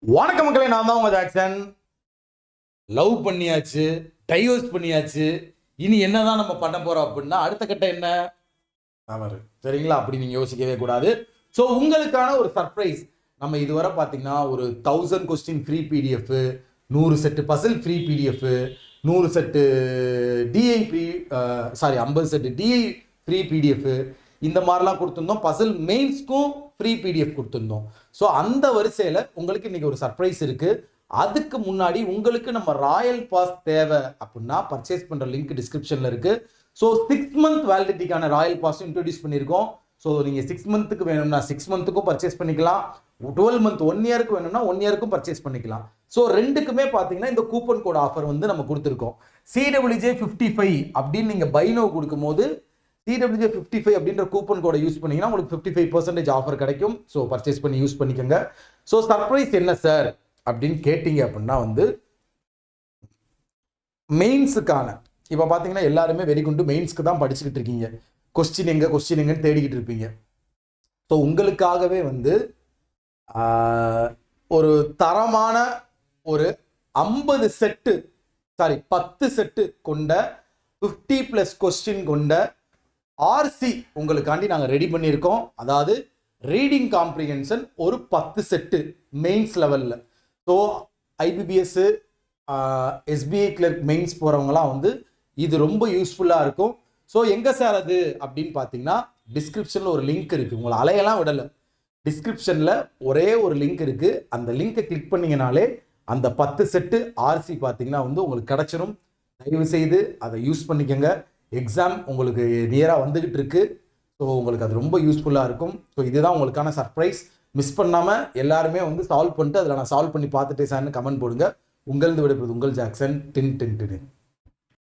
வணக்க மக்களே, நான் தான் உங்க ஜாக்சன். லவ் பண்ணியாச்சு, டைவர்ஸ் பண்ணியாச்சு, இனி என்னதான் நம்ம பண்ண போறோம் அப்படின்னா அடுத்த கட்டம் என்ன தவறு, சரிங்களா? அப்படி நீங்க யோசிக்கவே கூடாது. ஸோ உங்களுக்கான ஒரு சர்ப்ரைஸ். நம்ம இதுவரை பார்த்தீங்கன்னா ஒரு 1000 question free PDF, 100 set puzzle free PDF, 100 set DI free 50 set DI free PDF, இந்த மாதிரிலாம் கொடுத்துருந்தோம். பசில் மெயின்ஸ்க்கும் ஃப்ரீ பிடிஎஃப் கொடுத்துருந்தோம். ஸோ அந்த வரிசையில் உங்களுக்கு இன்னைக்கு ஒரு சர்ப்ரைஸ் இருக்கு. அதுக்கு முன்னாடி உங்களுக்கு நம்ம ராயல் பாஸ் தேவை அப்படின்னா பர்ச்சேஸ் பண்ற லிங்க் டிஸ்கிரிப்ஷன்ல இருக்கு. ஸோ 6 மந்த் வேலிடிட்டிக்கான ராயல் பாஸ் இன்ட்ரோடியூஸ் பண்ணியிருக்கோம். ஸோ நீங்கள் 6 மந்த்துக்கு வேணும்னா 6 மந்த்துக்கும் பர்ச்சேஸ் பண்ணிக்கலாம். 12 மந்த் 1 இயருக்கு வேணும்னா 1 இயருக்கும் பர்ச்சேஸ் பண்ணிக்கலாம். ஸோ ரெண்டுக்குமே பார்த்தீங்கன்னா இந்த கூப்பன் கோட் ஆஃபர் வந்து நம்ம கொடுத்துருக்கோம். CWJ55 அப்படின்னு நீங்கள் பைனோ கொடுக்கும்போது CWJ55 அப்படின்ற கூப்பன் கோடை யூஸ் பண்ணீங்கன்னா உங்களுக்கு 55% ஆஃபர் கிடைக்கும். ஸோ பர்ச்சேஸ் பண்ணி யூஸ் பண்ணிக்கோங்க. ஸோ சர்ப்ரைஸ் என்ன சார் அப்படின்னு கேட்டீங்க அப்படின்னா வந்து மெயின்ஸுக்கான இப்போ பார்த்தீங்கன்னா எல்லாருமே வெறிகுண்டு மெயின்ஸ்க்கு தான் படிச்சுக்கிட்டு இருக்கீங்க. கொஸ்டின் எங்கன்னு தேடிக்கிட்டு இருப்பீங்க. ஸோ உங்களுக்காகவே வந்து ஒரு தரமான ஒரு 10 செட்டு கொண்ட 50+ கொஸ்டின் கொண்ட ஆர்சி உங்களுக்காண்டி நாங்கள் ரெடி பண்ணியிருக்கோம். அதாவது ரீடிங் காம்ப்ரிஹென்ஷன் ஒரு 10 செட்டு மெயின்ஸ் லெவலில். So IBPS, SBI clerk mains போகிறவங்களாம் வந்து இது ரொம்ப யூஸ்ஃபுல்லாக இருக்கும். ஸோ எங்கே சார் அது அப்படின்னு பார்த்தீங்கன்னா டிஸ்கிரிப்ஷனில் ஒரு லிங்க் இருக்குது. உங்களை அலையெல்லாம் விடலை. டிஸ்கிரிப்ஷனில் ஒரே ஒரு லிங்க் இருக்குது. அந்த லிங்கை கிளிக் பண்ணிங்கனாலே அந்த 10 செட்டு ஆர்சி பார்த்தீங்கன்னா வந்து உங்களுக்கு கிடச்சிரும். தயவு செய்து அதை யூஸ் பண்ணிக்கோங்க. எக்ஸாம் உங்களுக்கு நியராக வந்துக்கிட்டு இருக்கு. ஸோ உங்களுக்கு அது ரொம்ப யூஸ்ஃபுல்லாக இருக்கும். ஸோ இதுதான் உங்களுக்கான சர்ப்ரைஸ். மிஸ் பண்ணாமல் எல்லாருமே வந்து சால்வ் பண்ணிட்டு அதில் நான் சால்வ் பண்ணி பார்த்துட்டே சார்னு கமெண்ட் போடுங்க. உங்களது விடைபெறுவது உங்கள் ஜாக்சன். டின் டின் டின்.